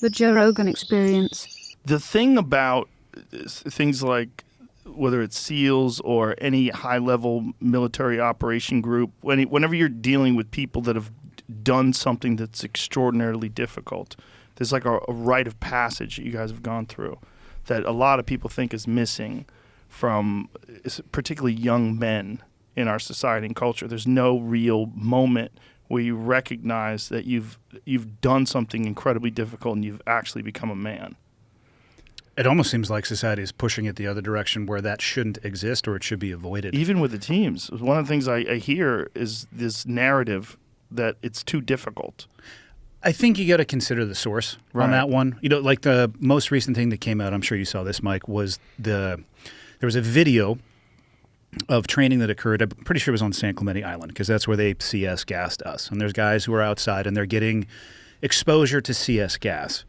The Joe Rogan Experience. The thing about things like whether it's SEALs or any high-level military operation group, whenever you're dealing with people that have done something that's extraordinarily difficult, there's like a rite of passage that you guys have gone through that a lot of people think is missing from particularly young men in our society and culture. There's no real moment where you recognize that you've done something incredibly difficult and you've actually become a man. It almost seems like society is pushing it the other direction where that shouldn't exist or it should be avoided. Even with the teams. One of the things I hear is this narrative that it's too difficult. I think you got to consider the source on that one. You know, like the most recent thing that came out, I'm sure you saw this, Mike, was there was a video of training that occurred. I'm pretty sure it was on San Clemente Island because that's where they CS gassed us. And there's guys who are outside and they're getting exposure to CS gas.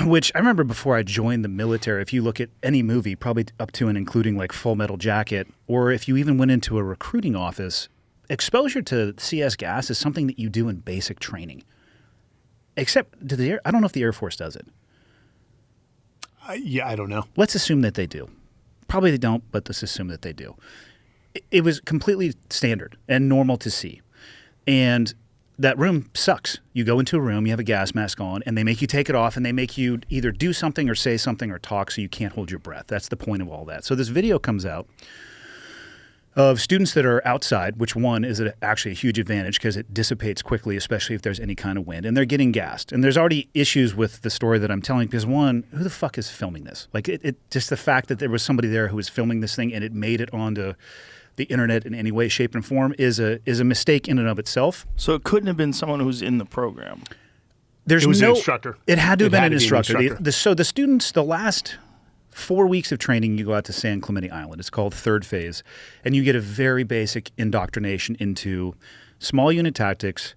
Which I remember before I joined the military, if you look at any movie, probably up to and including like Full Metal Jacket, or if you even went into a recruiting office, exposure to CS gas is something that you do in basic training. Except I don't know if the Air Force does it. Yeah, I don't know. Let's assume that they do. Probably they don't, but let's assume that they do. It was completely standard and normal to see. And that room sucks. You go into a room, you have a gas mask on, and they make you take it off, and they make you either do something or say something or talk so you can't hold your breath. That's the point of all that. So this video comes out of students that are outside, which one is actually a huge advantage because it dissipates quickly, especially if there's any kind of wind, and they're getting gassed. And there's already issues with the story that I'm telling because one, who the fuck is filming this? Like it just the fact that there was somebody there who was filming this thing and it made it onto the internet in any way, shape, and form is a mistake in and of itself. So it couldn't have been someone who's in the program. It was an instructor. It had to have been an instructor. So the students, the last 4 weeks of training, you go out to San Clemente Island. It's called third phase. And you get a very basic indoctrination into small unit tactics,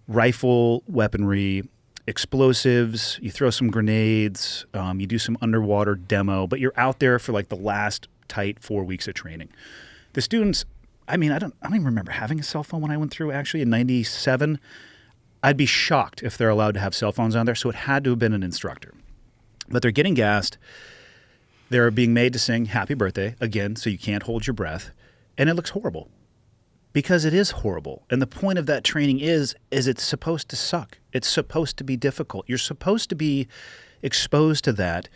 rifle weaponry, explosives. You throw some grenades. You do some underwater demo. But you're out there for like the last tight 4 weeks of training. The students, I mean, I don't even remember having a cell phone when I went through, actually, in 97. I'd be shocked if they're allowed to have cell phones on there, so it had to have been an instructor. But they're getting gassed. They're being made to sing Happy Birthday, again, so you can't hold your breath. And it looks horrible because it is horrible. And the point of that training is it's supposed to suck. It's supposed to be difficult. You're supposed to be exposed to that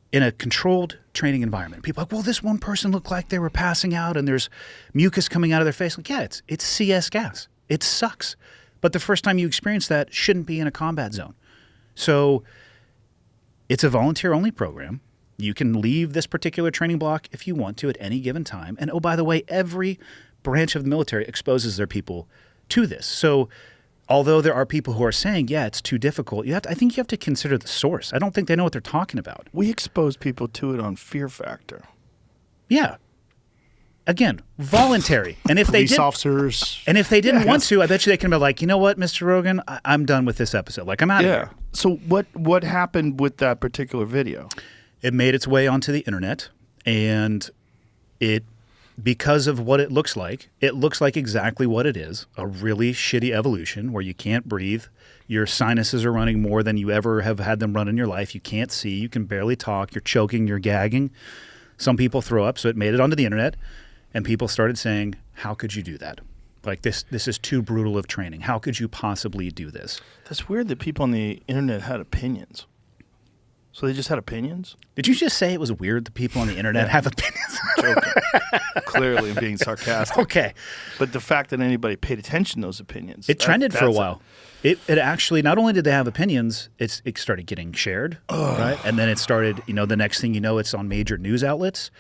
in a controlled training environment. People are like, well, this one person looked like they were passing out and there's mucus coming out of their face. Like, yeah, it's CS gas. It sucks. But the first time you experience that shouldn't be in a combat zone. So it's a volunteer-only program. You can leave this particular training block if you want to at any given time. And oh, by the way, every branch of the military exposes their people to this. So although there are people who are saying, yeah, it's too difficult, I think you have to consider the source. I don't think they know what they're talking about. We expose people to it on Fear Factor. Yeah. Again, voluntary. And if police officers. And if they didn't want to, I bet you they can be like, you know what, Mr. Rogan, I'm done with this episode. Like, I'm out of here. So what happened with that particular video? It made its way onto the internet, and because of what it looks like exactly what it is, a really shitty evolution where you can't breathe. Your sinuses are running more than you ever have had them run in your life. You can't see. You can barely talk. You're choking. You're gagging. Some people throw up, so it made it onto the internet, and people started saying, how could you do that? Like, this is too brutal of training. How could you possibly do this? That's weird that people on the internet had opinions. So they just had opinions? Did you just say it was weird that people on the internet have opinions? Joking. Clearly, I'm being sarcastic. Okay. But the fact that anybody paid attention to those opinions. It trended for a while. It actually, not only did they have opinions, it started getting shared, right? And then it started, the next thing you know, it's on major news outlets.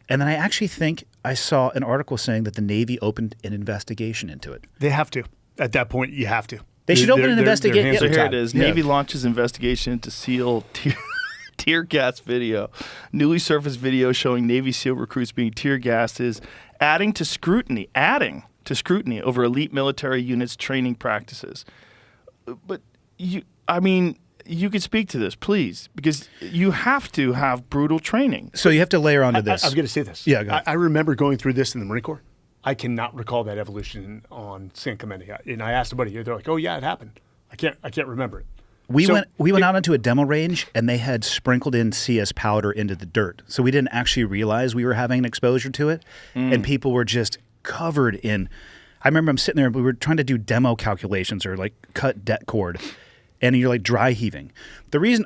And then I actually think I saw an article saying that the Navy opened an investigation into it. They have to. At that point, you have to. They should open an investigation. So here it is. Navy launches investigation into SEAL tear gas video. Newly surfaced video showing Navy SEAL recruits being tear gassed is adding to scrutiny over elite military units' training practices. But you could speak to this, please, because you have to have brutal training. So you have to layer onto this. I was going to say this. Yeah, go ahead. I remember going through this in the Marine Corps. I cannot recall that evolution on San Clemente. And I asked a buddy, they're like, "Oh yeah, it happened." I can't remember it. We went out onto a demo range, and they had sprinkled in CS powder into the dirt. So we didn't actually realize we were having an exposure to it, and people were just covered in. I remember I'm sitting there, we were trying to do demo calculations or like cut det cord, and you're like dry heaving.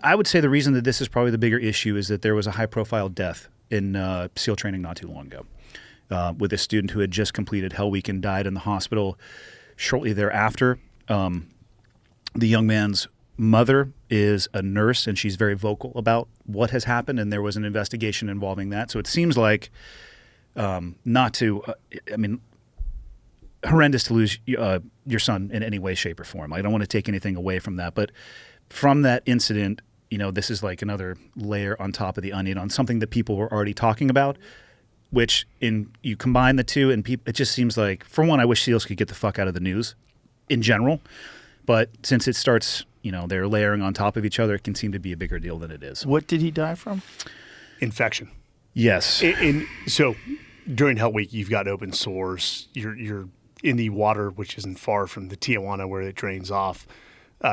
I would say the reason that this is probably the bigger issue is that there was a high-profile death in SEAL training not too long ago with a student who had just completed Hell Week and died in the hospital shortly thereafter. The young man's mother is a nurse, and she's very vocal about what has happened, and there was an investigation involving that. So it seems like horrendous to lose your son in any way, shape, or form. I don't want to take anything away from that, but from that incident, this is like another layer on top of the onion on something that people were already talking about, which you combine the two, and it just seems like, for one, I wish SEALs could get the fuck out of the news in general, but since it starts, they're layering on top of each other, it can seem to be a bigger deal than it is. What did he die from? Infection. Yes. So during Hell Week, you've got open sores. You're in the water, which isn't far from the Tijuana where it drains off.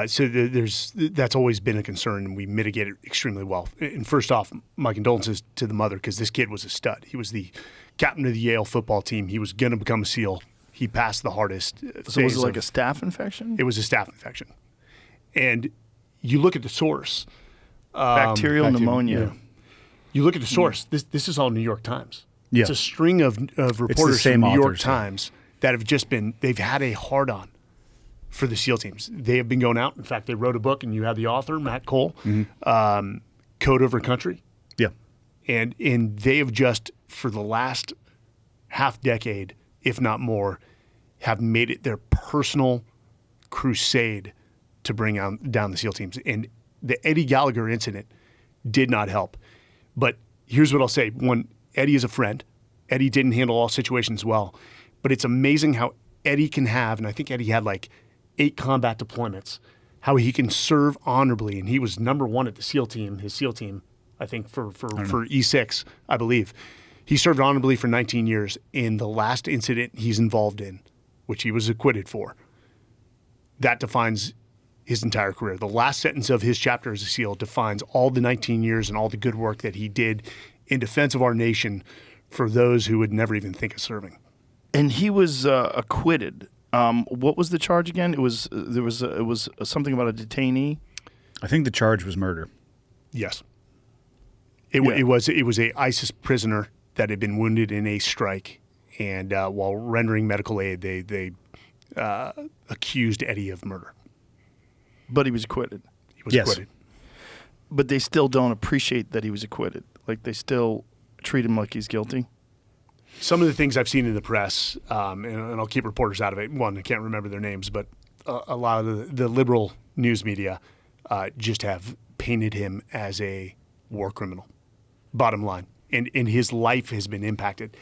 So that's always been a concern, and we mitigate it extremely well. And first off, my condolences to the mother, because this kid was a stud. He was the captain of the Yale football team. He was going to become a SEAL. He passed the hardest phase. So was it like a staph infection? It was a staph infection. And you look at the source. Bacterial pneumonia. Yeah. You look at the source. This is all New York Times. Yeah. It's a string of reporters from New York Times that have just they've had a hard-on for the SEAL teams. They have been going out. In fact, they wrote a book, and you have the author, Matt Cole, Code Over Country. Yeah. And they have just, for the last half decade, if not more, have made it their personal crusade to bring down the SEAL teams. And the Eddie Gallagher incident did not help. But here's what I'll say. One, Eddie is a friend. Eddie didn't handle all situations well. But it's amazing how Eddie can have, and I think Eddie had like 8 combat deployments, how he can serve honorably. And he was number 1 at the SEAL team, his SEAL team, I think for E6, I believe. He served honorably for 19 years. In the last incident he's involved in, which he was acquitted for, that defines his entire career. The last sentence of his chapter as a SEAL defines all the 19 years and all the good work that he did in defense of our nation for those who would never even think of serving. And he was acquitted. What was the charge again? It was something about a detainee. I think the charge was murder. Yes. It was a ISIS prisoner that had been wounded in a strike, and while rendering medical aid, they accused Eddie of murder. But he was acquitted. He was acquitted. But they still don't appreciate that he was acquitted. Like, they still treat him like he's guilty. Some of the things I've seen in the press, and I'll keep reporters out of it. One, I can't remember their names, but a lot of the liberal news media just have painted him as a war criminal, bottom line. And his life has been impacted.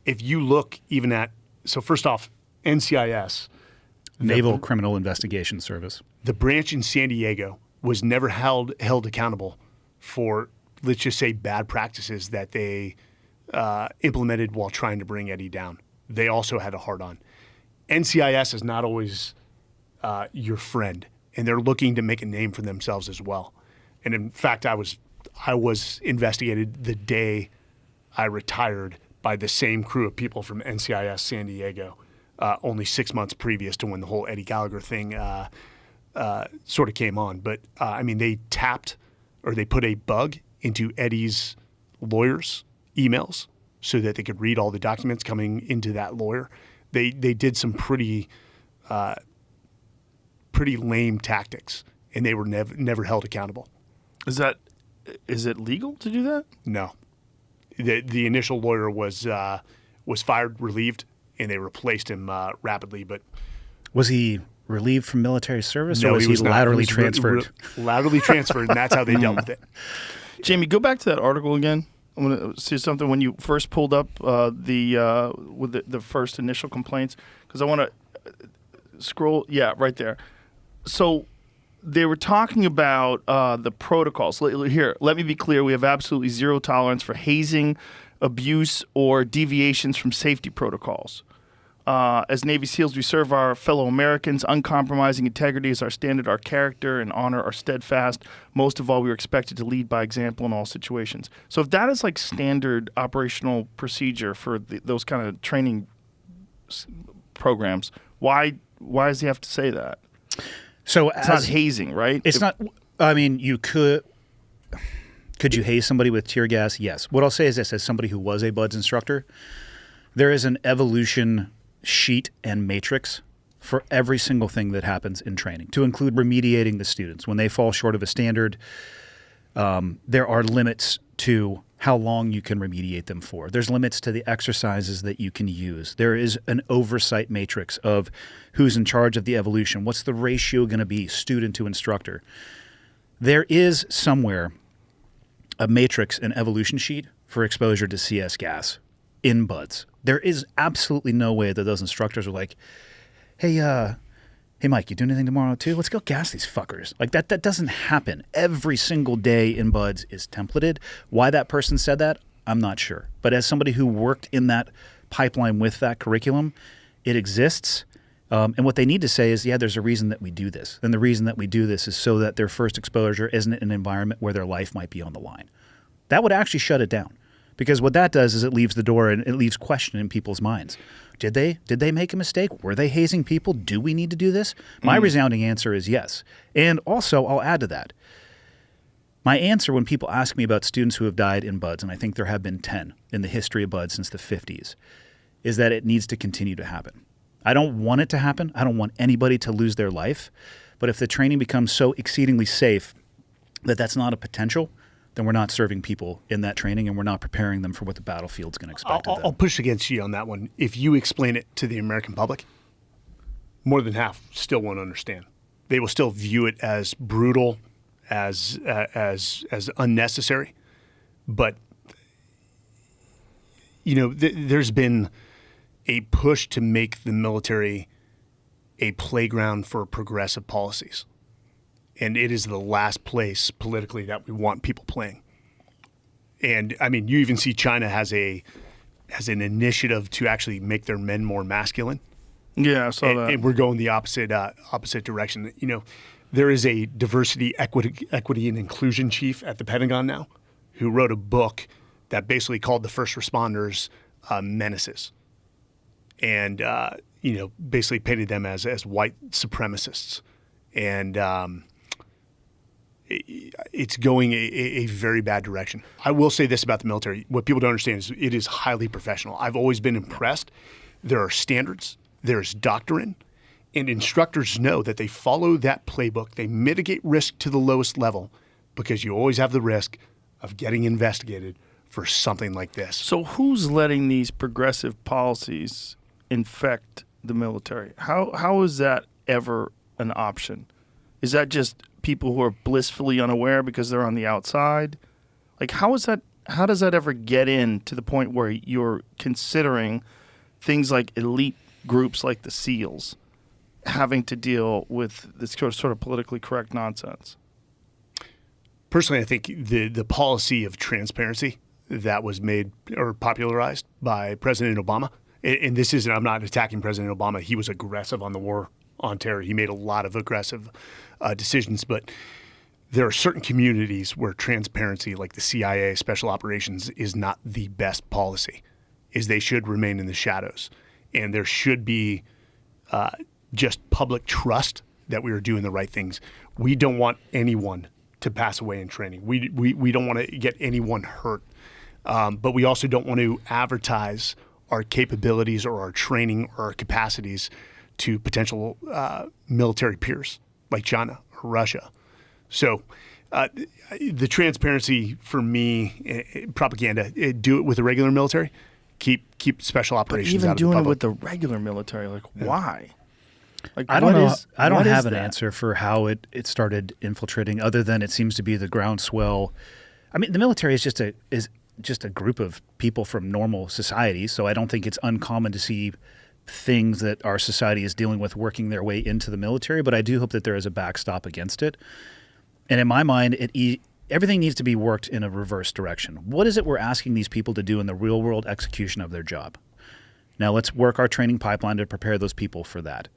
If you look even at, so first off, NCIS. Naval Criminal Investigation Service. The branch in San Diego was never held accountable for, let's just say, bad practices that they implemented while trying to bring Eddie down. They also had a hard-on. NCIS is not always your friend, and they're looking to make a name for themselves as well. And in fact, I was investigated the day I retired by the same crew of people from NCIS San Diego, only 6 months previous to when the whole Eddie Gallagher thing sort of came on. But they they put a bug into Eddie's lawyers' emails so that they could read all the documents coming into that lawyer. They did some pretty lame tactics, and they were never held accountable. Is it legal to do that? No. The initial lawyer was fired, relieved, and they replaced him rapidly. But was he relieved from military service, no, or was he laterally transferred? Laterally transferred, and that's how they dealt with it. Jamie, go back to that article again. I want to see something when you first pulled up with the first initial complaints, because I want to scroll. Yeah, right there. So they were talking about the protocols. Here, let me be clear. We have absolutely zero tolerance for hazing, abuse, or deviations from safety protocols. As Navy SEALs, we serve our fellow Americans. Uncompromising integrity is our standard. Our character and honor are steadfast. Most of all, we are expected to lead by example in all situations. So if that is like standard operational procedure for those kind of training programs, why does he have to say that? So it's not hazing, right? It's not. I mean, you could you haze somebody with tear gas? Yes. What I'll say is this: as somebody who was a BUDS instructor, there is an evolution sheet and matrix for every single thing that happens in training, to include remediating the students when they fall short of a standard. There are limits to how long you can remediate them for. There's limits to the exercises that you can use. There is an oversight matrix of who's in charge of the evolution. What's the ratio going to be, student to instructor? There is somewhere a matrix, an evolution sheet for exposure to CS gas in BUDS. There is absolutely no way that those instructors are like, hey Mike, you doing anything tomorrow too? Let's go gas these fuckers. Like that doesn't happen. Every single day in BUDS is templated. Why that person said that, I'm not sure. But as somebody who worked in that pipeline with that curriculum, it exists. And what they need to say is, yeah, there's a reason that we do this. And the reason that we do this is so that their first exposure isn't in an environment where their life might be on the line. That would actually shut it down. Because what that does is it leaves the door and it leaves question in people's minds. Did they make a mistake? Were they hazing people? Do we need to do this? My resounding answer is yes. And also, I'll add to that. My answer when people ask me about students who have died in BUDS, and I think there have been 10 in the history of BUDS since the 50s, is that it needs to continue to happen. I don't want it to happen. I don't want anybody to lose their life. But if the training becomes so exceedingly safe that that's not a potential, then we're not serving people in that training and we're not preparing them for what the battlefield's going to expect of them. I'll push against you on that one. If you explain it to the American public, more than half still won't understand. They will still view it as brutal, as unnecessary. But, you know, there's been a push to make the military a playground for progressive policies. And it is the last place politically that we want people playing. And I mean, you even see China has an initiative to actually make their men more masculine. Yeah, I saw that. And we're going the opposite direction. You know, there is a diversity, equity, and inclusion chief at the Pentagon now, who wrote a book that basically called the first responders menaces, and you know, basically painted them as white supremacists, and it's going a very bad direction. I will say this about the military. What people don't understand is it is highly professional. I've always been impressed. There are standards, there's doctrine, and instructors know that they follow that playbook. They mitigate risk to the lowest level because you always have the risk of getting investigated for something like this. So who's letting these progressive policies infect the military? How is that ever an option? Is that just people who are blissfully unaware because they're on the outside? Like, how does that ever get in to the point where you're considering things like elite groups like the SEALs having to deal with this sort of politically correct nonsense? Personally, I think the policy of transparency that was made or popularized by President Obama, and this isn't, I'm not attacking President Obama. He was aggressive on the war on terror. He made a lot of aggressive decisions, but there are certain communities where transparency, like the CIA, special operations, is not the best policy. Is they should remain in the shadows, and there should be just public trust that we are doing the right things. We don't want anyone to pass away in training. We don't want to get anyone hurt, but we also don't want to advertise our capabilities or our training or our capacities to potential military peers like China or Russia. So the transparency for me, propaganda, do it with the regular military, keep special operations out of the public. But even doing it with the regular military, like why? Like, I don't know. I don't have an answer for how it started infiltrating, other than it seems to be the groundswell. I mean, the military is just a group of people from normal society, so I don't think it's uncommon to see things that our society is dealing with working their way into the military, but I do hope that there is a backstop against it. And in my mind, everything needs to be worked in a reverse direction. What is it we're asking these people to do in the real world execution of their job? Now let's work our training pipeline to prepare those people for that.